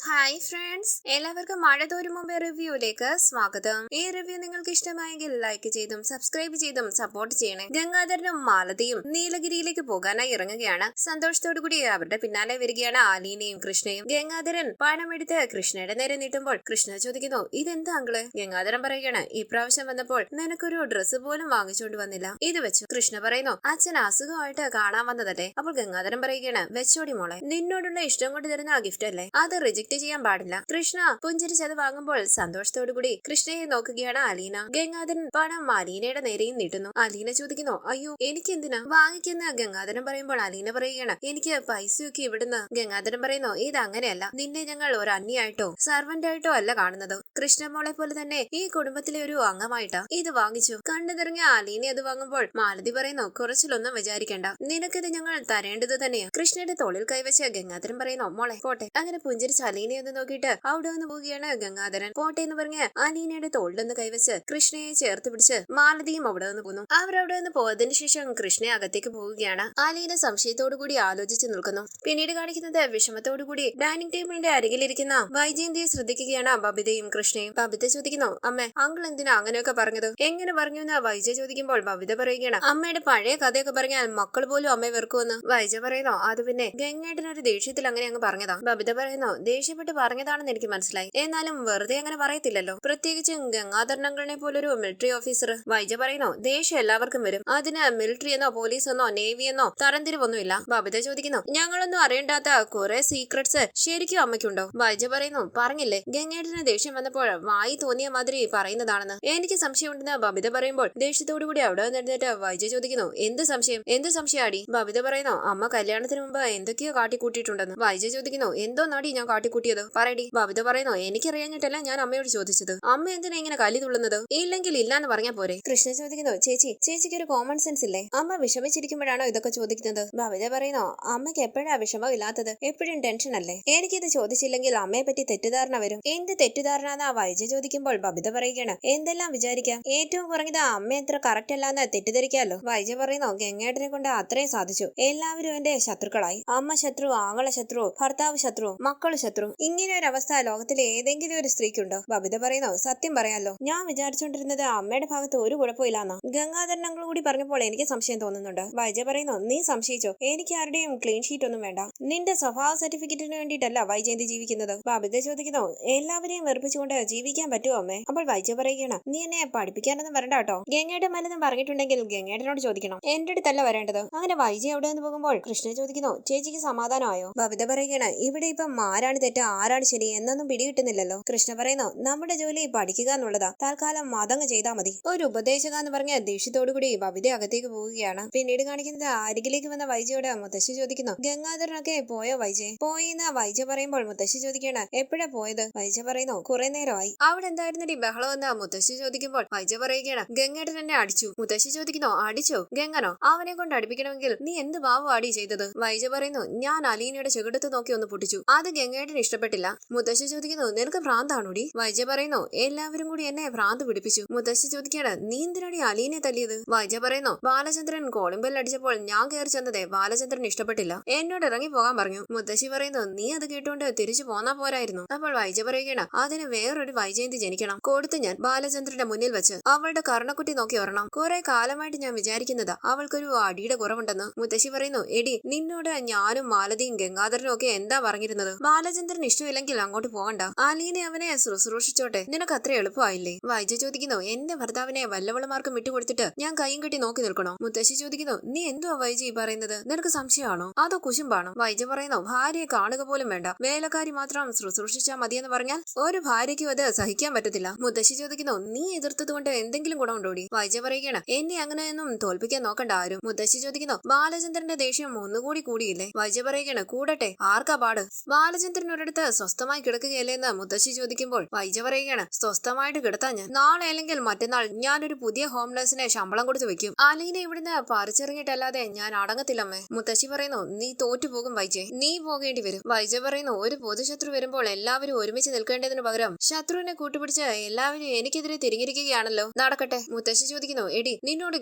Hi friends, എല്ലാവർക്കും മഴ തോരും മുമ്പേ റിവ്യൂയിലേക്ക് സ്വാഗതം. ഈ റിവ്യൂ നിങ്ങൾക്ക് ഇഷ്ടമായെങ്കിൽ ലൈക്ക് ചെയ്തും സബ്സ്ക്രൈബ് ചെയ്തും സപ്പോർട്ട് ചെയ്യണേ. ഗംഗാധരനും മാലതിയും നീലഗിരിയിലേക്ക് പോകാനായി ഇറങ്ങുകയാണ്. സന്തോഷത്തോടുകൂടി അവരുടെ പിന്നാലെ വരികയാണ് ആലീനയും കൃഷ്ണയും. ഗംഗാധരൻ പണമെടുത്ത് കൃഷ്ണയുടെ നേരെ നീട്ടുമ്പോൾ കൃഷ്ണ ചോദിക്കുന്നു, ഇതെന്താ അങ്കിള്? ഗംഗാധരൻ പറയുകയാണ്, ഇപ്രാവശ്യം വന്നപ്പോൾ നിനക്കൊരു ഡ്രസ്സ് പോലും വാങ്ങിച്ചുകൊണ്ട് വന്നില്ല, ഇത് വെച്ചു. കൃഷ്ണ പറയുന്നു, അച്ഛൻ അസുഖമായിട്ട് കാണാൻ വന്നതല്ലേ? അപ്പോൾ ഗംഗാധരൻ പറയുകയാണ്, വെച്ചോടി മോളെ, നിന്നോടുള്ള ഇഷ്ടം കൊണ്ട് തരുന്ന ആ ഗിഫ്റ്റ് അല്ലേ, അത് റിജക്ട് ചെയ്യാൻ പാടില്ല. കൃഷ്ണ പുഞ്ചിരിച്ചത് വാങ്ങുമ്പോൾ സന്തോഷത്തോടുകൂടി കൃഷ്ണയെ നോക്കുകയാണ് അലീന. ഗംഗാധരൻ പണം അലീനയുടെ നേരെയും നീട്ടുന്നു. അലീന ചോദിക്കുന്നു, അയ്യോ എനിക്ക് എന്തിനാ വാങ്ങിക്കുന്ന? ഗംഗാധരൻ പറയുമ്പോൾ അലീന പറയുകയാണ്, എനിക്ക് പൈസയൊക്കെ ഇവിടുന്ന്. ഗംഗാധരൻ പറയുന്നു, ഇത് അങ്ങനെയല്ല, നിന്നെ ഞങ്ങൾ ഒരു അന്യായിട്ടോ സർവന്റ് ആയിട്ടോ അല്ല കാണുന്നത്, കൃഷ്ണമോളെ പോലെ തന്നെ ഈ കുടുംബത്തിലെ ഒരു അംഗമായിട്ടാ. ഇത് വാങ്ങിച്ചു. കണ്ണു നിറഞ്ഞ അലീന അത് വാങ്ങുമ്പോൾ മാലതി പറയുന്നു, കുറച്ചിലൊന്നും വിചാരിക്കണ്ട, നിനക്കിത് ഞങ്ങൾ തരേണ്ടത് തന്നെയാ. കൃഷ്ണയുടെ തോളിൽ കൈവച്ച് ഗംഗാധരൻ പറയുന്നു, മോളെ പോട്ടെ. അങ്ങനെ പുഞ്ചിരിച്ച് അലീനയെ ഒന്ന് നോക്കിയിട്ട് അവിടെ നിന്ന് പോവുകയാണ് ഗംഗാധരൻ. പോട്ടെ എന്ന് പറഞ്ഞ് അലീനയുടെ തോളിലൊന്ന് കൈവച്ച് കൃഷ്ണയെ ചേർത്ത് പിടിച്ച് മാലതിയും അവിടെ നിന്ന് പോന്നു. അവരവിടെ നിന്ന് പോയതിനു ശേഷം കൃഷ്ണയെ അകത്തേക്ക് പോവുകയാണ്. അലീന സംശയത്തോടുകൂടി ആലോചിച്ച് നിൽക്കുന്നു. പിന്നീട് കാണിക്കുന്നത് വിഷമത്തോടുകൂടി ഡൈനിങ് ടേബിളിന്റെ അരികിലിരിക്കുന്ന വൈജയന്തിയെ ശ്രദ്ധിക്കുകയാണ് ബബിതയും കൃഷ്ണയും. ബബിത ചോദിക്കുന്നു, അമ്മ അങ്കിൾ എന്തിനാ അങ്ങനെയൊക്കെ പറഞ്ഞത്? എങ്ങനെ പറഞ്ഞു എന്ന് വൈജ ചോദിക്കുമ്പോൾ ബബിത പറയുകയാണ്, അമ്മയുടെ പഴയ കഥയൊക്കെ പറഞ്ഞാൽ മക്കൾ പോലും അമ്മയെ വെറുക്കുമെന്ന്. വൈജ പറയുന്നു, അത് പിന്നെ ഗംഗേട്ടനൊരു ദേഷ്യത്തിൽ അങ്ങനെ അങ്ങ് പറഞ്ഞതാ. ബബിത പറയുന്നു, ദേഷ്യപ്പെട്ട് പറഞ്ഞതാണെന്ന് എനിക്ക് മനസ്സിലായി, എന്നാലും വെറുതെ അങ്ങനെ പറയത്തില്ലല്ലോ, പ്രത്യേകിച്ചും ഗംഗാധരനങ്കിളിനെ പോലൊരു മിലിറ്ററി ഓഫീസർ. വൈജ പറയുന്നു, ദേഷ്യം എല്ലാവർക്കും വരും, അതിന് മിലിറ്ററി എന്നോ പോലീസ് എന്നോ നേവി എന്നോ തരംതിരിവൊന്നുമില്ല. ബബിത ചോദിക്കുന്നു, ഞങ്ങളൊന്നും അറിയണ്ടാത്ത കുറെ സീക്രട്സ് ശരിക്കും അമ്മയ്ക്കുണ്ടോ? വൈജ പറയുന്നു, പറഞ്ഞില്ലേ ഗംഗേട്ടന് ദേഷ്യം വന്നപ്പോൾ വായി തോന്നിയ മാതിരി പറയുന്നതാണെന്ന്. എനിക്ക് സംശയമുണ്ടെന്ന് ബബിത പറയുമ്പോൾ ദേഷ്യത്തോടുകൂടി അവിടെ നിന്നിട്ട് വൈജ ചോദിക്കുന്നു, എന്ത് സംശയം? എന്ത് സംശയാടി? ബബിത പറയുന്നു, അമ്മ കല്യാണത്തിന് മുമ്പ് എന്തൊക്കെയോ കാട്ടിക്കൂട്ടിയിട്ടുണ്ടെന്ന്. വൈജ ചോദിക്കുന്നു, എന്തോ നാടി ഞാൻ കാട്ടിക്കൂട്ടിയത് പറയടി. ബബിത പറയുന്നു, എനിക്കറിയാഞ്ഞിട്ടല്ല ഞാൻ അമ്മയോട് ചോദിച്ചത്, അമ്മ എന്തിനാ ഇങ്ങനെ കലി തുള്ളുന്നത്? ഇല്ലെങ്കിൽ ഇല്ലാന്ന് പറഞ്ഞാ പോരെ. കൃഷ്ണ ചോദിക്കുന്നു, ചേച്ചിക്ക് ഒരു കോമൺ സെൻസ് ഇല്ലേ? അമ്മ വിഷമിച്ചിരിക്കുമ്പോഴാണോ ഇതൊക്കെ ചോദിക്കുന്നത്? ബബിത പറയുന്നു, അമ്മയ്ക്ക് എപ്പോഴാ വിഷമം ഇല്ലാത്തത്? എപ്പോഴും ടെൻഷൻ അല്ലേ? എനിക്കിത് ചോദിച്ചില്ലെങ്കിൽ അമ്മയെ പറ്റി തെറ്റിദ്ധാരണ വരും. എന്ത് തെറ്റിദ്ധാരണ? വൈജ ചോദിക്കുമ്പോൾ ബബിത പറയുകയാണ്, എന്തെല്ലാം വിചാരിക്കാം, ഏറ്റവും കുറഞ്ഞത് അമ്മ എത്ര കറക്റ്റ് അല്ലാന്ന് തെറ്റിദ്ധരിക്കാലോ. വൈജ പറയുന്നു, ഗംഗേട്ടനെ കൊണ്ട് അത്രയും സാധിച്ചു, എല്ലാവരും എന്റെ ശത്രുക്കളായി. അമ്മ ശത്രു, ആങ്ങള ശത്രു, ഭർത്താവ് ശത്രു, മക്കള് ശത്രു. ഇങ്ങനെ ഒരു അവസ്ഥ ലോകത്തിലെ ഏതെങ്കിലും ഒരു സ്ത്രീക്കുണ്ടോ? ബബിത പറയുന്നു, സത്യം പറയാലോ, ഞാൻ വിചാരിച്ചോണ്ടിരുന്നത് അമ്മയുടെ ഭാഗത്ത് ഒരു കുഴപ്പമില്ലാന്നാ. ഗംഗാധരൻ അങ്കിൾ കൂടി പറഞ്ഞപ്പോൾ എനിക്ക് സംശയം തോന്നുന്നുണ്ട്. വൈജ പറയുന്നു, നീ സംശയിച്ചോ? എനിക്ക് ആരുടെയും ക്ലീൻ ഷീറ്റ് ഒന്നും വേണ്ട. നിന്റെ സ്വഭാവ സർട്ടിഫിക്കറ്റിന് വേണ്ടിയിട്ടല്ല വൈജയന്തി ജീവിക്കുന്നത്. ബബിത ചോദിക്കുന്നു, എല്ലാവരെയും വെറുപ്പിച്ചുകൊണ്ട് ജീവിക്കാൻ പറ്റുമോ അമ്മേ? അപ്പോൾ വൈജ പറയുകയാണ്, നീ എന്നെ പഠിപ്പിക്കാനൊന്നും വരണ്ട കേട്ടോ. ഗംഗേട്ടൻ മല്ലെന്ന് പറഞ്ഞിട്ടുണ്ടെങ്കിൽ ഗംഗേട്ടനോട് ചോദിക്കണം, എന്റെ അടുത്തല്ല വരേണ്ടത്. അങ്ങനെ വൈജ അവിടെ നിന്ന് പോകുമ്പോൾ കൃഷ്ണ ചോദിക്കുന്നു, ചേച്ചിക്ക് സമാധാനമായോ? ബബിത പറയുകയാണ്, ഇവിടെ ഇപ്പം ആരാണ് തെറ്റ് ആരാണ് ശരി എന്നൊന്നും പിടികിട്ടുന്നില്ലല്ലോ. കൃഷ്ണ പറയുന്നു, നമ്മുടെ ജോലി പഠിക്കുക എന്നുള്ളതാ, തൽക്കാലം അതങ്ങ് ചെയ്താൽ മതി. ഒരു ഉപദേശക എന്ന് പറഞ്ഞ ദേഷ്യത്തോടുകൂടി ബബിത അകത്തേക്ക് പോവുകയാണ്. പിന്നീട് കാണിക്കുന്നത് അരികിലേക്ക് വന്ന വൈജയോട് മുത്തശ്ശി ചോദിക്കുന്നു, ഗംഗാധരനൊക്കെ പോയോ വൈജയെ? പോയിന്ന് വൈജ പറയുമ്പോൾ മുത്തശ്ശി ചോദിക്കുകയാണ്, എപ്പോഴാ പോയത്? വൈജ പറയുന്നു, കുറെ നേരമായി. അവിടെ എന്തായിരുന്നടി ബഹളം എന്ന് മുത്തശ്ശി ചോദിക്കുമ്പോൾ വൈജ പറയുകയാണ്, ഗംഗേട്ടൻ എന്നെ അടിച്ചു. മുത്തശ്ശി ചോദിക്കുന്നു, അടിച്ചോ? ഗംഗനോ? അവനെ കൊണ്ട് അടിപ്പിക്കണമെങ്കിൽ നീ എന്ത് ഭാവം അടി ചെയ്തത്? വൈജ പറയുന്നു, ഞാൻ അലീനയുടെ ചെകിടത്ത് നോക്കി ഒന്ന് പൊട്ടിച്ചു, അത് ഗംഗേട്ടന് ഇഷ്ടപ്പെട്ടില്ല. മുത്തശ്ശി ചോദിക്കുന്നു, നിനക്ക് ഭ്രാന്താണോടി? വൈജ പറയുന്നു, എല്ലാവരും കൂടി എന്നെ ഭ്രാന്ത് പിടിപ്പിച്ചു. മുത്തശ്ശി ചോദിക്കാണ്, നീ എന്തിനാടി അലീനെ തല്ലിയത്? വൈജ പറയുന്നു, ബാലചന്ദ്രൻ കോളിംബെൽ അടിച്ചപ്പോൾ ഞാൻ കയറി ചെന്നതേ ബാലചന്ദ്രൻ ഇഷ്ടപ്പെട്ടില്ല, എന്നോട് ഇറങ്ങി പോകാൻ പറഞ്ഞു. മുത്തശ്ശി പറയുന്നു, നീ അത് കേട്ടുകൊണ്ട് തിരിച്ചു പോന്നാ പോരായിരുന്നു? അപ്പോൾ വൈജ പറയുകയാണ്, അതിന് വേറൊരു വൈജയന്തി ജനിക്കണം, കൊടുത്തു ഞാൻ ബാലചന്ദ്രന്റെ മുന്നിൽ വെച്ച്. അവളുടെ കർണക്കുട്ടി നോക്കി ഒരെണ്ണം. കുറെ കാലമായിട്ട് ഞാൻ വിചാരിക്കുന്നതാ അവൾക്കൊരു അടിയുടെ കുറവുണ്ടെന്ന്. മുത്തശ്ശി പറയുന്നു, എടി നിന്നോട് ഞാനും മാലതിയും ഗംഗാധരനും ഒക്കെ എന്താ പറഞ്ഞിരുന്നത്? ബാലചന്ദ്രൻ ഇഷ്ടമില്ലെങ്കിൽ അങ്ങോട്ട് പോകണ്ട, അലീനെ അവനെ ശുശ്രൂഷിച്ചോട്ടെ, നിനക്ക് അത്ര എളുപ്പമായില്ലേ? വൈജ ചോദിക്കുന്നു, എന്റെ ഭർത്താവിനെ വല്ലവളമാർക്കും വിട്ടുകൊടുത്തിട്ട് ഞാൻ കൈയും കെട്ടി നോക്കി നിൽക്കണോ? മുത്തശ്ശി ചോദിക്കുന്നു, നീ എന്തുവാ വൈജ ഈ പറയുന്നത്? നിനക്ക് സംശയമാണോ അതോ കുശുമ്പാണോ? വൈജ പറയുന്നു, ഭാര്യയെ കാണുക പോലും വേണ്ട, വേലക്കാരി മാത്രം ശുശ്രൂഷിച്ചാൽ മതിയെന്ന് പറഞ്ഞാൽ ഒരു ഭാര്യയ്ക്കും അത് സഹിക്കാൻ പറ്റത്തില്ല. മുത്തശ്ശി ചോദിക്കുന്നു, നീ എതിർത്തത് കൊണ്ട് എന്തെങ്കിലും ഗുണമുണ്ടോടി? വൈജ പറയുകയാണ്, എന്നെ അങ്ങനെയൊന്നും തോൽപ്പിക്കാൻ നോക്കണ്ട ആരും. മുത്തശ്ശി ചോദിക്കുന്നു, ബാലചന്ദ്രന്റെ ദേഷ്യം ഒന്നുകൂടി കൂടിയില്ലേ? വൈജ പറയുകയാണ്, കൂടട്ടെ, ആർക്കാ പാട്? ബാലചന്ദ്രൻ ഒരിടത്ത് സ്വസ്ഥമായി കിടക്കുകയല്ലേ എന്ന് മുത്തശ്ശി ചോദിക്കുമ്പോൾ വൈജ പറയുകയാണ്, സ്വസ്ഥമായിട്ട് കിടത്താൻ ഞാൻ നാളെ അല്ലെങ്കിൽ മറ്റന്നാൾ ഞാനൊരു പുതിയ ഹോം നഴ്സിനെ ശമ്പളം കൊടുത്ത് വെക്കും. അലീനെ ഇവിടുന്ന് പറിച്ചിറങ്ങിയിട്ടല്ലാതെ ഞാൻ അടങ്ങത്തില്ലമ്മേ. മുത്തശ്ശി പറയുന്നു, നീ തോറ്റുപോകും വൈജെ, നീ പോകേണ്ടി വരും. വൈജ പറയുന്നു, ഒരു പൊതുശത്രു വരുമ്പോൾ എല്ലാവരും ഒരുമിച്ച് നിൽക്കേണ്ടതിന് പകരം ശത്രുവിനെ കൂട്ടുപിടിച്ച് എല്ലാവരും എനിക്കെതിരെ തിരിഞ്ഞിരിക്കുകയാണല്ലോ. നടക്കട്ടെ. മുത്തശ്ശി ചോദിക്കുന്നു, എടി നിന്നോട്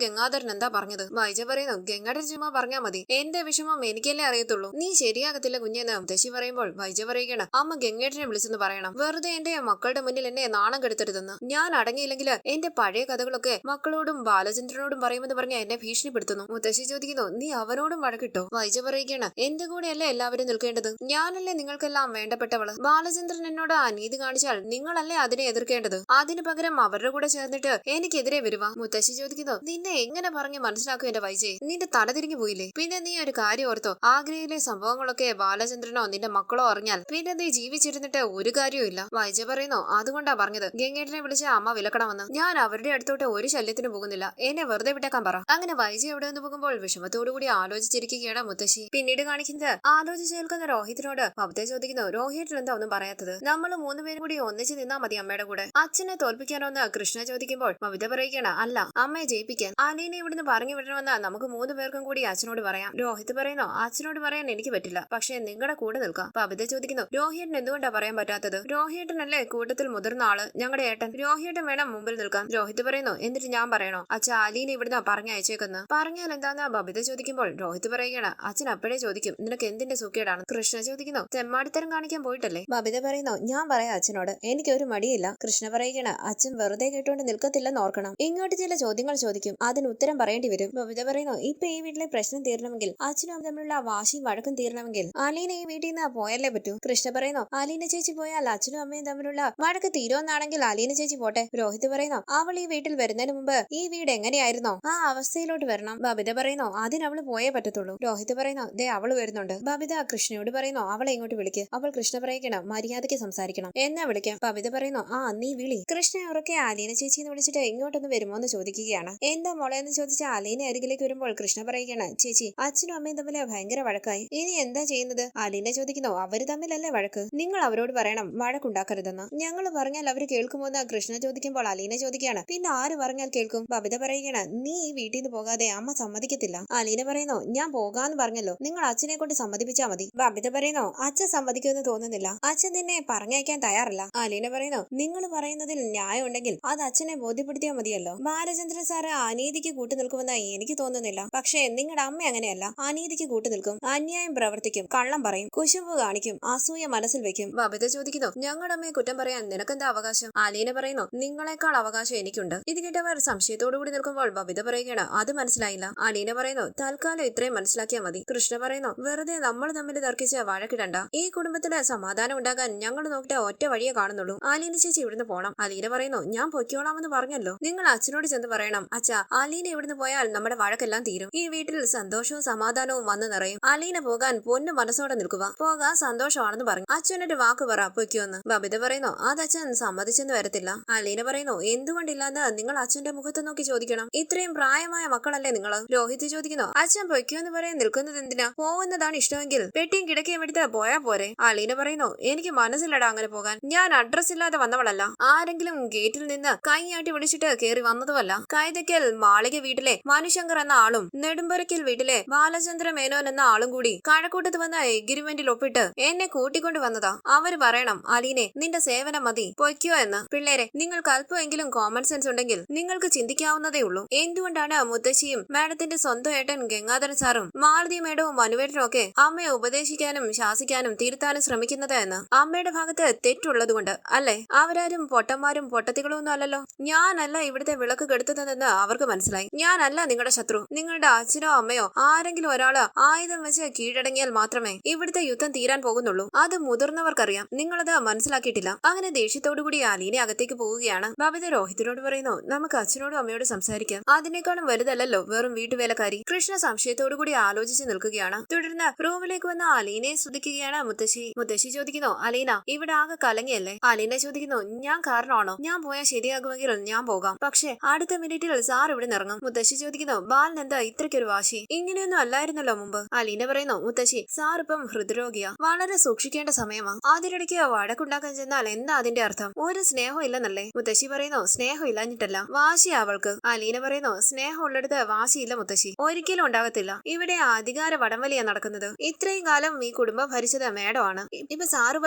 ഗംഗാധരൻ എന്താ പറഞ്ഞത്? വൈജ പറയുന്നു, ഗംഗാധരൻ ചുമ്മാ പറഞ്ഞാ മതി, എന്റെ വിഷമം എനിക്കല്ലേ അറിയത്തുള്ളൂ, നീ ശരിയാകത്തില്ല കുഞ്ഞെന്ന് മുത്തശ്ശി പറയുമ്പോൾ വൈജ പറയുക പറയുകയാണ്, അമ്മ ഗംഗേട്ടനെ വിളിച്ചെന്ന് പറയണം. വെറുതെ എന്റെ മക്കളുടെ മുന്നിൽ എന്നെ നാണം കെടുത്തരുതെന്ന്. ഞാൻ അടങ്ങിയില്ലെങ്കിൽ എന്റെ പഴയ കഥകളൊക്കെ മക്കളോടും ബാലചന്ദ്രനോടും പറയുമെന്ന് പറഞ്ഞ എന്നെ ഭീഷണിപ്പെടുത്തുന്നു. മുത്തശ്ശി ചോദിക്കുന്നു, നീ അവനോടും വഴക്കിട്ടോ? വൈജ പറയുകയാണ്, എന്റെ കൂടെയല്ലേ എല്ലാവരും നിൽക്കേണ്ടത്? ഞാനല്ലേ നിങ്ങൾക്കെല്ലാം വേണ്ടപ്പെട്ടവള്. ബാലചന്ദ്രൻ എന്നോട് അനീതി കാണിച്ചാൽ നിങ്ങളല്ലേ അതിനെ എതിർക്കേണ്ടത്. അതിനു പകരം അവരുടെ കൂടെ ചേർന്നിട്ട് എനിക്കെതിരെ വരുവാ. മുത്തശ്ശി ചോദിക്കുന്നു, നിന്നെ എങ്ങനെ പറഞ്ഞ് മനസ്സിലാക്കും എന്റെ വൈജയെ? നിന്റെ തല തിരിഞ്ഞു പോയില്ലേ? പിന്നെ നീ ഒരു കാര്യം ഓർത്തോ, ആഗ്രയിലെ സംഭവങ്ങളൊക്കെ ബാലചന്ദ്രനോ നിന്റെ മക്കളോ അറിഞ്ഞാൽ പിന്നെ നീ ജീവിച്ചിരുന്നിട്ട് ഒരു കാര്യവും ഇല്ല. വൈജ പറയുന്നു, അതുകൊണ്ടാ പറഞ്ഞത് ഗംഗേട്ടനെ വിളിച്ച് അമ്മ വിലക്കണമെന്ന്. ഞാൻ അവരുടെ അടുത്തോട്ട് ഒരു ശല്യത്തിന് പോകുന്നില്ല, എന്നെ വെറുതെ വിട്ടേക്കാൻ പറ. അങ്ങനെ വൈജ എവിടെ നിന്ന് പോകുമ്പോൾ വിഷമത്തോടുകൂടി ആലോചിച്ചിരിക്കുകയാണ് മുത്തശ്ശി. പിന്നീട് കാണിക്കുന്നത് ആലോചിച്ച് കേൾക്കുന്ന രോഹിത്തിനോട് ബബിത ചോദിക്കുന്നു, രോഹിത്തിന് എന്താ ഒന്നും പറയാത്തത്? നമ്മൾ മൂന്നുപേരും കൂടി ഒന്നിച്ച് നിന്നാ മതി അമ്മയുടെ കൂടെ. അച്ഛനെ തോൽപ്പിക്കാനോന്ന് കൃഷ്ണ ചോദിക്കുമ്പോൾ ബബിത പറയുകയാണ്, അല്ല, അമ്മയെ ജയിപ്പിക്കാൻ. അലീനെ ഇവിടുന്ന് പറഞ്ഞു വിടണമെന്ന് നമുക്ക് മൂന്ന് പേർക്കും കൂടി അച്ഛനോട് പറയാം. രോഹിത് പറയുന്നു, അച്ഛനോട് പറയാൻ എനിക്ക് പറ്റില്ല, പക്ഷെ നിങ്ങളുടെ കൂടെ നിൽക്കാം. ബബിത ചോദിക്കുന്നു, രോഹിയേട്ടൻ എന്തുകൊണ്ടാ പറയാൻ പറ്റാത്തത്? രോഹിയേട്ടനല്ലേ കൂട്ടത്തിൽ മുതിർന്ന ആള്, ഞങ്ങളുടെ ഏട്ടൻ. രോഹിയേട്ടൻ വേണം മുമ്പിൽ നിൽക്കാം. രോഹിത് പറയുന്നു, എന്നിട്ട് ഞാൻ പറയണോ അച്ഛാ അലീനെ ഇവിടുന്ന് പറഞ്ഞയച്ചേക്കെന്ന്? പറഞ്ഞാൽ എന്താന്ന് ബബിത ചോദിക്കുമ്പോൾ രോഹിത് പറയുകയാണ്, അച്ഛൻ അപ്പോഴേ ചോദിക്കും, നിനക്ക് എന്തിന്റെ സുഖേടാണ്? കൃഷ്ണ ചോദിക്കുന്നു, തെമ്മാടിത്തരം കാണിക്കാൻ പോയിട്ടല്ലേ? ബബിത പറയുന്നു, ഞാൻ പറയാം അച്ഛനോട്, എനിക്കൊരു മടിയില്ല. കൃഷ്ണ പറയുകയാണ്, അച്ഛൻ വെറുതെ കേട്ടുകൊണ്ട് നിൽക്കത്തില്ലെന്ന് ഓർക്കണം. ഇങ്ങോട്ട് ചില ചോദ്യങ്ങൾ ചോദിക്കും, അതിന് ഉത്തരം പറയേണ്ടി വരും. ബബിത പറയുന്നു, ഇപ്പൊ ഈ വീട്ടിലെ പ്രശ്നം തീരണമെങ്കിൽ, അച്ഛനും തമ്മിലുള്ള വാശിയും വഴക്കും തീരണമെങ്കിൽ അലീന ഈ വീട്ടിൽ നിന്ന് പോയല്ലേ പറ്റൂ. കൃഷ്ണ പറയുന്നു, അലീന ചേച്ചി പോയാൽ അച്ഛനും അമ്മയും തമ്മിലുള്ള വഴക്ക് തീരുമെന്നാണെങ്കിൽ അലീന ചേച്ചി പോട്ടെ. രോഹിത് പറയുന്നു, അവൾ ഈ വീട്ടിൽ വരുന്നതിന് മുമ്പ് ഈ വീട് എങ്ങനെയായിരുന്നോ ആ അവസ്ഥയിലോട്ട് വരണം. ബബിത പറയുന്നു, അതിനവള് പോയേ പറ്റത്തുള്ളൂ. രോഹിത് പറയുന്നു, ദേ അവള് വരുന്നുണ്ട്. ബബിത കൃഷ്ണയോട് പറയുന്നു, അവളെ ഇങ്ങോട്ട് വിളിക്ക്. അവൾ കൃഷ്ണ പറയണം, മര്യാദയ്ക്ക് സംസാരിക്കണം. എന്നാ വിളിക്കാം. ബബിത പറയുന്നു, ആ നീ വിളി. കൃഷ്ണ ഉറക്കെ അലീന ചേച്ചി എന്ന് വിളിച്ചിട്ട് ഇങ്ങോട്ടൊന്ന് വരുമോ എന്ന് ചോദിക്കുകയാണ്. എന്താ മോളെ എന്ന് ചോദിച്ച അലീന അരികിലേക്ക് വരുമ്പോൾ കൃഷ്ണ പറയുകയാണ്, ചേച്ചി അച്ഛനും അമ്മയും തമ്മിൽ ഭയങ്കര വഴക്കായി, ഇനി എന്താ ചെയ്യുന്നത്? അലീന ചോദിക്കുന്നു, അവര് തമ്മിലല്ലേ വഴക്ക്, നിങ്ങൾ അവരോട് പറയണം വഴക്കുണ്ടാക്കരുതെന്ന്. ഞങ്ങൾ പറഞ്ഞാൽ അവര് കേൾക്കുമോന്ന് കൃഷ്ണ ചോദിക്കുമ്പോൾ അലീന ചോദിക്കുകയാണ്, പിന്നെ ആര് പറഞ്ഞാൽ കേൾക്കും? ബബിത പറയുകയാണ്, നീ ഈ വീട്ടിൽ നിന്ന് പോകാതെ അമ്മ സമ്മതിക്കത്തില്ല. അലീന പറയുന്നു, ഞാൻ പോകാന്ന് പറഞ്ഞല്ലോ, നിങ്ങൾ അച്ഛനെ കൊണ്ട് സമ്മതിപ്പിച്ചാ മതി. ബബിത പറയുന്നു, അച്ഛൻ സമ്മതിക്കുമെന്ന് തോന്നുന്നില്ല, അച്ഛൻ നിന്നെ പറഞ്ഞയക്കാൻ തയ്യാറല്ല. അലീന പറയുന്നു, നിങ്ങൾ പറയുന്നതിൽ ന്യായം ഉണ്ടെങ്കിൽ അത് അച്ഛനെ ബോധ്യപ്പെടുത്തിയാൽ മതിയല്ലോ. ബാലചന്ദ്രൻ സാറ് അനീതിക്ക് കൂട്ടു നിൽക്കുമെന്ന് എനിക്ക് തോന്നുന്നില്ല, പക്ഷേ നിങ്ങളുടെ അമ്മ അങ്ങനെയല്ല, അനീതിക്ക് കൂട്ടു നിൽക്കും, അന്യായം പ്രവർത്തിക്കും, കള്ളം പറയും, കുശുമ്പ് കാണിക്കും, അസൂയ മനസ്സിൽ വെക്കും. ബബിത ചോദിക്കുന്നു, ഞങ്ങളുടെ അമ്മയെ കുറ്റം പറയാൻ നിനക്കെന്താ അവകാശം? അലീന പറയുന്നു, നിങ്ങളെക്കാൾ അവകാശം എനിക്കുണ്ട്. ഇത് കേട്ടവർ സംശയത്തോടുകൂടി നിൽക്കുമ്പോൾ ബബിത പറയുകയാണ്, അത് മനസ്സിലായില്ല. അലീന പറയുന്നു, തൽക്കാലം ഇത്രയും മനസ്സിലാക്കിയാൽ മതി. കൃഷ്ണ പറയുന്നു, വെറുതെ നമ്മൾ തമ്മിൽ തർക്കിച്ച് വഴക്കിടണ്ട. ഈ കുടുംബത്തിന് സമാധാനം ഉണ്ടാകാൻ ഞങ്ങൾ നോക്കിയിട്ട് ഒറ്റ വഴിയെ കാണുന്നുള്ളൂ. അലീന ചേച്ചി ഇവിടുന്ന് പോണം. അലീന പറയുന്നു, ഞാൻ പൊയ്ക്കോളാമെന്ന് പറഞ്ഞല്ലോ, നിങ്ങൾ അച്ഛനോട് ചെന്ന് പറയണം, അച്ഛാ അലീന ഇവിടുന്ന് പോയാൽ നമ്മുടെ വഴക്കെല്ലാം തീരും, ഈ വീട്ടിൽ സന്തോഷവും സമാധാനവും വന്നു നിറയും. അലീന പോകാൻ പൊന്നു മനസ്സോടെ നിൽക്കുക, പോകാൻ സന്തോഷമാണെന്ന് പറഞ്ഞു. അച്ഛനൊരു വാക്ക് പറ, പൊയ്ക്കോന്ന്. ബബിത പറയുന്നു, അത് അച്ഛൻ സമ്മതിച്ചെന്ന് വരത്തില്ല. അലീന പറയുന്നു, എന്തുകൊണ്ടില്ലാന്ന് നിങ്ങൾ അച്ഛന്റെ മുഖത്ത് നോക്കി ചോദിക്കണം, ഇത്രയും പ്രായമായ മക്കളല്ലേ നിങ്ങള്? രോഹിത് ചോദിക്കുന്നു, അച്ഛൻ പൊയ്ക്കോന്ന് പറയാൻ നിൽക്കുന്നത് എന്തിനാ? പോകുന്നതാണ് ഇഷ്ടമെങ്കിൽ പെട്ടിയും കിടക്കയും എടുത്ത് പോയാ പോരെ. അലീന പറയുന്നു, എനിക്ക് മനസ്സിലടാ അങ്ങനെ പോകാൻ, ഞാൻ അഡ്രസ് ഇല്ലാതെ വന്നവളല്ല, ആരെങ്കിലും ഗേറ്റിൽ നിന്ന് കൈയാട്ടി വിളിച്ചിട്ട് കേറി വന്നതുമല്ല. കൈതക്കൽ മാളിക വീട്ടിലെ മനുശങ്കർ എന്ന ആളും നെടുമ്പുരയ്ക്കൽ വീട്ടിലെ ബാലചന്ദ്ര മേനോൻ എന്ന ആളും കൂടി കഴക്കൂട്ടത്ത് വന്ന എഗ്രിമെന്റിൽ ഒപ്പിട്ട് എന്നെ കൂട്ടിക്കൊണ്ട് വന്നതാ. അവര് പറയണം, അലീനെ നിന്റെ സേവനം മതി, പൊയ്ക്കോ എന്ന്. പിള്ളേരെ, നിങ്ങൾക്ക് അല്പമെങ്കിലും കോമൺ സെൻസ് ഉണ്ടെങ്കിൽ നിങ്ങൾക്ക് ചിന്തിക്കാവുന്നതേ ഉള്ളൂ. എന്തുകൊണ്ടാണ് മുത്തശ്ശിയും മാഡത്തിന്റെ സ്വന്തം ഏട്ടൻ ഗംഗാധരൻ സാറും മാലതി മേഡവും മനുവേട്ടനും ഒക്കെ അമ്മയെ ഉപദേശിക്കാനും ശാസിക്കാനും തിരുത്താനും ശ്രമിക്കുന്നത് എന്ന്? അമ്മയുടെ ഭാഗത്ത് തെറ്റുള്ളതുകൊണ്ട് അല്ലേ? അവരാരും പൊട്ടന്മാരും പൊട്ടത്തികളും ഒന്നും അല്ലല്ലോ. ഞാനല്ല ഇവിടുത്തെ വിളക്ക് കെടുത്തുന്നതെന്ന് അവർക്ക് മനസ്സിലായി. ഞാനല്ല നിങ്ങളുടെ ശത്രു. നിങ്ങളുടെ അച്ഛനോ അമ്മയോ ആരെങ്കിലും ഒരാള് ആയുധം വെച്ച് കീഴടങ്ങിയാൽ മാത്രമേ ഇവിടുത്തെ യുദ്ധം തീരാൻ പോകുന്നുള്ളൂ. അത് മുതിർന്നവർക്കറിയാം, നിങ്ങളത് മനസ്സിലാക്കിയിട്ടില്ല. അങ്ങനെ ദേഷ്യത്തോടുകൂടി അലീന അകത്തേക്ക് പോവുകയാണ്. ബബിത രോഹിത്തിനോട് പറയുന്നു, നമുക്ക് അച്ഛനോടും അമ്മയോടും സംസാരിക്കാം, അതിനേക്കാളും വലുതല്ലല്ലോ വെറും വീട്ടുവേലക്കാരി. കൃഷ്ണ സംശയത്തോടുകൂടി ആലോചിച്ച് നിൽക്കുകയാണ്. തുടർന്ന് റൂമിലേക്ക് വന്ന അലീനയെ ശ്രദ്ധിക്കുകയാണ് മുത്തശ്ശി. മുത്തശ്ശി ചോദിക്കുന്നു, അലീന ഇവിടെ ആകെ കലങ്ങിയല്ലേ? അലീന ചോദിക്കുന്നു, ഞാൻ കാരണമാണോ? ഞാൻ പോയാൽ ശരിയാകുമെങ്കിൽ ഞാൻ പോകാം, പക്ഷെ അടുത്ത മിനിറ്റിൽ സാർ ഇവിടെ ഇറങ്ങും. മുത്തശ്ശി ചോദിക്കുന്നു, ബാലൻ എന്താ ഇത്രയ്ക്കൊരു വാശി? ഇങ്ങനെയൊന്നും അല്ലായിരുന്നല്ലോ മുമ്പ്. അലീന പറയുന്നു, മുത്തശ്ശി സാർ ഇപ്പം ഹൃദ്രോഗിയാ, വളരെ സൂക്ഷിക്കേണ്ട സമയമാ. അതിനിടയ്ക്ക് വഴക്കുണ്ടാക്കാൻ ചെന്നാൽ എന്താ അതിന്റെ അർത്ഥം? ഒരു സ്നേഹം ഇല്ലെന്നല്ലേ? മുത്തശ്ശി പറയുന്നു, സ്നേഹം ഇല്ലാഞ്ഞിട്ടല്ല, വാശിയാ അവൾക്ക്. അലീന പറയുന്നു, സ്നേഹം ഉള്ളിടത്ത് വാശിയില്ല മുത്തശ്ശി, ഒരിക്കലും ഉണ്ടാകത്തില്ല. ഇവിടെ അധികാര വടംവലിയാ നടക്കുന്നത്. ഇത്രയും കാലം ഈ കുടുംബം ഭരിച്ചത് മേഡമാണ്. ഇപ്പൊ സാറ്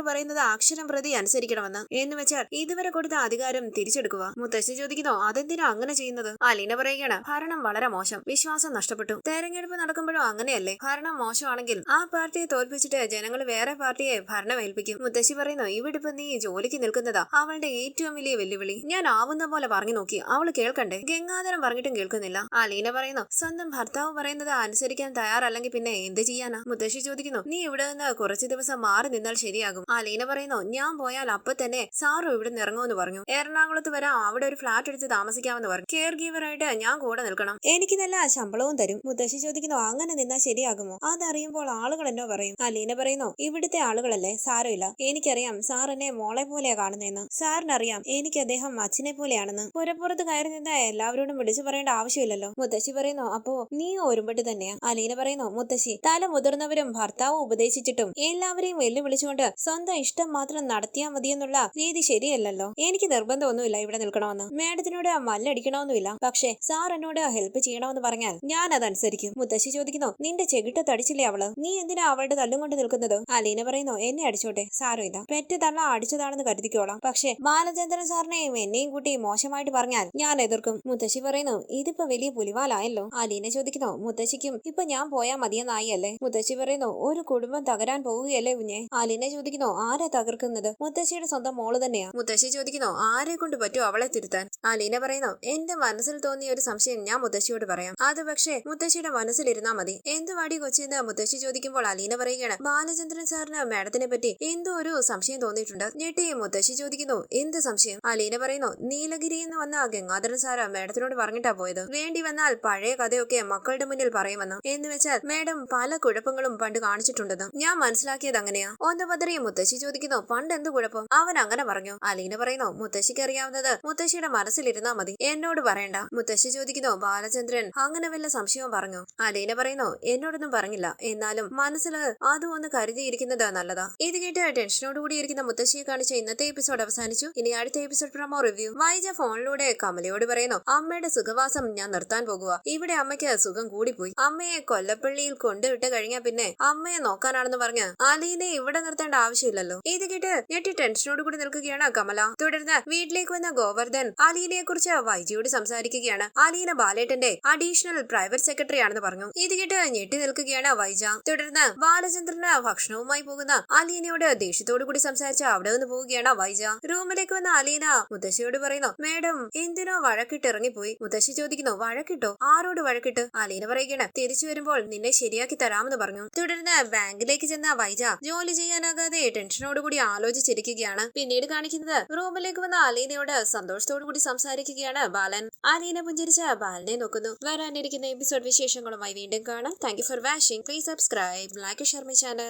പറയുന്നത് അക്ഷരം പ്രതി അനുസരിക്കണമെന്ന്. എന്ന് വെച്ചാൽ ഇതുവരെ കൊടുത്ത അധികാരം തിരിച്ചെടുക്കുക. മുത്തശ്ശി ചോദിക്കുന്നു, അതെന്തിനാ അങ്ങനെ ചെയ്യുന്നത്? അലീന പറയുകയാണ്, ഭരണം വളരെ മോശം, വിശ്വാസം നഷ്ടപ്പെട്ടു. തെരഞ്ഞെടുപ്പ് നടക്കുമ്പോഴും അങ്ങനെയല്ലേ? ഭരണം മോശമാണെങ്കിൽ ആ പാർട്ടിയെ തോൽപ്പിച്ചിട്ട് ജനങ്ങൾ വേറെ പാർട്ടിയെ ഭരണം ഏൽപ്പിക്കും. മുത്തശ്ശി പറയുന്നു, ഇവിടെ ഇപ്പൊ നീ ജോലിക്ക് നിൽക്കുന്നതാ അവളുടെ ഏറ്റവും വലിയ വെല്ലുവിളി. ഞാൻ ആവുന്ന പോലെ പറഞ്ഞു നോക്കി, അവള് കേൾക്കണ്ടേ? ഗംഗാധരൻ പറഞ്ഞിട്ടും കേൾക്കുന്നില്ല. അലീന പറയുന്നു, സ്വന്തം ഭർത്താവ് പറയുന്നത് അനുസരിക്കാൻ തയ്യാറല്ലെങ്കിൽ പിന്നെ എന്ത് ചെയ്യാനാ? മുത്തശ്ശി ചോദിക്കുന്നു, നീ ഇവിടെ നിന്ന് കുറച്ചു ദിവസം മാറി നിന്നാൽ ശരിയാകും. അലീന പറയുന്നു, ഞാൻ പോയാൽ അപ്പൊ തന്നെ സാറു ഇവിടെ നിന്ന് ഇറങ്ങുമെന്ന് പറഞ്ഞു. എറണാകുളത്ത് വരാം, അവിടെ ഒരു ഫ്ലാറ്റ് എടുത്ത് താമസിക്കാമെന്ന് പറഞ്ഞു. കെയർ ഗീവറായിട്ട് ഞാൻ കൂടെ നിൽക്കണം, എനിക്ക് നല്ല ശമ്പളവും തരും. മുത്തശ്ശി ചോദിക്കുന്നു, അങ്ങനെ നിന്നാൽ ശരിയാകുമോ? അതറിയുമ്പോൾ ആളുകൾ എന്നോ പറയും. അലീന പറയുന്നു, ഇവിടുത്തെ ആളുകളല്ലേ, സാരമില്ല. എനിക്കറിയാം സാർ എന്നെ മോളെ പോലെയാ കാണുന്നതെന്ന്. സാറിനറിയാം എനിക്ക് അദ്ദേഹം അച്ഛനെ പോലെയാണെന്ന്. പുരപ്പുറത്ത് കയറി നിന്ന് എല്ലാവരോടും വിളിച്ചു പറയേണ്ട ആവശ്യമില്ലല്ലോ. മുത്തശ്ശി പറയുന്നു, അപ്പോ നീ ഒരുമ്പെട്ട് തന്നെയാ? അലീന പറയുന്നു, മുത്തശ്ശി, തല മുതിർന്നവരും ഭർത്താവ് ഉപദേശിച്ചിട്ടും എല്ലാവരെയും വെല്ലുവിളിച്ചുകൊണ്ട് സ്വന്തം ഇഷ്ടം മാത്രം നടത്തിയാൽ മതിയെന്നുള്ള രീതി ശരിയല്ലല്ലോ. എനിക്ക് നിർബന്ധമൊന്നുമില്ല ഇവിടെ നിൽക്കണമെന്ന്, മേഡത്തിനോട് മല്ലടിക്കണമെന്നുമില്ല. പക്ഷെ സാർ എന്നോട് ഹെൽപ്പ് ചെയ്യണമെന്ന് പറഞ്ഞാൽ ഞാൻ അതനുസരിക്കും. മുത്തശ്ശി ചോദിക്കുന്നു, നിന്റെ ചെകിട്ട തടിച്ചില്ലേ അവള്? നീ എന്തിനാ അവളുടെ തല്ലും കൊണ്ട് നിൽക്കുന്നത്? അലീന പറയുന്നു, എന്നെ അടിച്ചോട്ടെ, സാരമില്ല. പെറ്റ് തള്ള അടിച്ചതാണെന്ന് കരുതിക്കോളാം. പക്ഷെ ബാലചന്ദ്രൻ സാറിനെയും എന്നെയും കൂട്ടി മോശമായിട്ട് പറഞ്ഞാൽ ഞാൻ എതിർക്കും. മുത്തശ്ശി പറയുന്നു, ഇതിപ്പോ വലിയ പുലിവാലായല്ലോ. അലീന ചോദിക്കുന്നു, മുത്തശ്ശിക്കും ഇപ്പൊ ഞാൻ പോയാ മതിയെന്നായി അല്ലേ? മുത്തശ്ശി പറയുന്നു, ഒരു കുടുംബം തകരാൻ പോവുകയല്ലേ കുഞ്ഞെ? അലീന ചോദിക്കുന്നു, ആരാ തകർക്കുന്നത്? മുത്തശ്ശിയുടെ സ്വന്തം മോള് തന്നെയാ. മുത്തശ്ശി ചോദിക്കുന്നു, ആരെ കൊണ്ട് പറ്റും അവളെ തിരുത്താൻ? അലീന പറയുന്നു, എന്റെ മനസ്സിൽ തോന്നിയ ഒരു സംശയം ഞാൻ മുത്തശ്ശിയോട് പറയാം. അത് പക്ഷേ മുത്തശ്ശിയുടെ മനസ്സിലിരുന്നാ മതി. എന്ത് വാടി കൊച്ചെന്ന് മുത്തശ്ശി ചോദിക്കുമ്പോൾ അലീന പറയുകയാണ്, ബാലചന്ദ്രൻ സാറിന് മാഡത്തിനെ പറ്റി എന്തോ ഒരു സംശയം തോന്നിയിട്ടുണ്ട്. ഞെട്ടി മുത്തശ്ശി ചോദിക്കുന്നു, എന്ത് സംശയം? അലീന പറയുന്നു, നീലഗിരിയിൽ നിന്ന് വന്ന ഗംഗാധരൻ സാറ് മാഡത്തിനോട് പറഞ്ഞിട്ടാ പോയത്. വേണ്ടി വന്നാൽ പഴയ കഥയൊക്കെ മക്കളുടെ മുന്നിൽ പറയുമെന്ന്. എന്ന് വെച്ചാൽ മാഡം പല കുഴപ്പങ്ങളും പണ്ട് കാണിച്ചിട്ടുണ്ടെന്ന് ഞാൻ മനസ്സിലാക്കിയത് അങ്ങനെയാ. ഒന്ന് പതറിയ മുത്തശ്ശി ചോദിക്കുന്നു, പണ്ട് എന്ത് കുഴപ്പം? അവൻ അങ്ങനെ പറഞ്ഞു. അലീന പറയുന്നു, മുത്തശ്ശിക്ക് അറിയാവുന്നത് മുത്തശ്ശിയുടെ മനസ്സിലിരുന്നാ മതി, എന്നോട് പറയണ്ട. മുത്തശ്ശി ചോദിക്കുന്നു, ബാലചന്ദ്രൻ അങ്ങനെ വല്ല സംശയവും പറഞ്ഞു? അലീന പറയുന്നു, എന്നോടൊന്നും പറഞ്ഞില്ല, എന്നാലും മനസ്സിൽ അതും ഒന്ന് കരുതിയിരിക്കുന്നത് നല്ലതാ. ഇത് കേട്ട് ടെൻഷനോടുകൂടി ഇരിക്കുന്ന മുത്തശ്ശിയെ കാണിച്ച ഇന്നത്തെ എപ്പിസോഡ് അവസാനിച്ചു. ഇനി അടുത്ത എപ്പിസോഡ് പ്രമോ റിവ്യൂ. വൈജ ഫോണിലൂടെ കമലയോട് പറയുന്നു, അമ്മയുടെ സുഖവാസം ഞാൻ നിർത്താൻ പോകുക. ഇവിടെ അമ്മയ്ക്ക് സുഖം കൂടിപ്പോയി. അമ്മയെ കൊല്ലപ്പള്ളിയിൽ കൊണ്ടുവിട്ട് കഴിഞ്ഞാൽ പിന്നെ അമ്മയെ നോക്കാനാണെന്ന് പറഞ്ഞ് അലീനെ ഇവിടെ നിർത്തേണ്ട ആവശ്യമില്ലല്ലോ. ഇത് കേട്ട് ഞെട്ടി ടെൻഷനോട് കൂടി നിൽക്കുകയാണ് കമല. തുടർന്ന് വീട്ടിലേക്ക് വന്ന ഗോവർദ്ധൻ അലീനയെ കുറിച്ച് വൈജയോട് സംസാരിക്കുകയാണ്. അലീന ബാലേട്ടന്റെ അഡീഷണൽ പ്രൈവറ്റ് സെക്രട്ടറി ആണെന്ന് പറഞ്ഞു. ഇത് കേട്ട് ഞെട്ടി നിൽക്കുകയാണ് വൈജ. തുടർന്ന് ബാലചന്ദ്രന് ഭക്ഷണവുമായി പോകുന്ന അലീനയോട് ദേഷ്യത്തോടു കൂടി സംസാരിച്ച് അവിടെ നിന്ന് പോവുകയാണ് വൈജ. റൂമിലേക്ക് വന്ന അലീന മുത്തശ്ശിയോട് പറയുന്നു, മേഡം എന്തിനോ വഴക്കിട്ട് ഇറങ്ങിപ്പോയി. മുത്തശ്ശി ചോദിക്കുന്നു, വഴക്കിട്ടോ? ആരോട് വഴക്കിട്ട്? അലീന പറയുകയാണ്, തിരിച്ചു വരുമ്പോൾ നിന്നെ ശരിയാക്കി തരാമെന്ന് പറഞ്ഞു. തുടർന്ന് ബാങ്കിലേക്ക് ചെന്ന വൈജ ജോലി ചെയ്യാനാകാതെ ടെൻഷനോടുകൂടി ആലോചിച്ചിരിക്കുകയാണ്. പിന്നീട് കാണിക്കുന്നത് റൂമിലേക്ക് വന്ന അലീനയോട് സന്തോഷത്തോടു കൂടി സംസാരിക്കുകയാണ് ബാലൻ. അലീന പുഞ്ചിരിച്ച ബാലനെ നോക്കുന്നു. വരാനിരിക്കുന്ന എപ്പിസോഡ് വിശേഷങ്ങളുമായി വീണ്ടും കാണാം. Thank you for watching. Please subscribe, like, share my channel.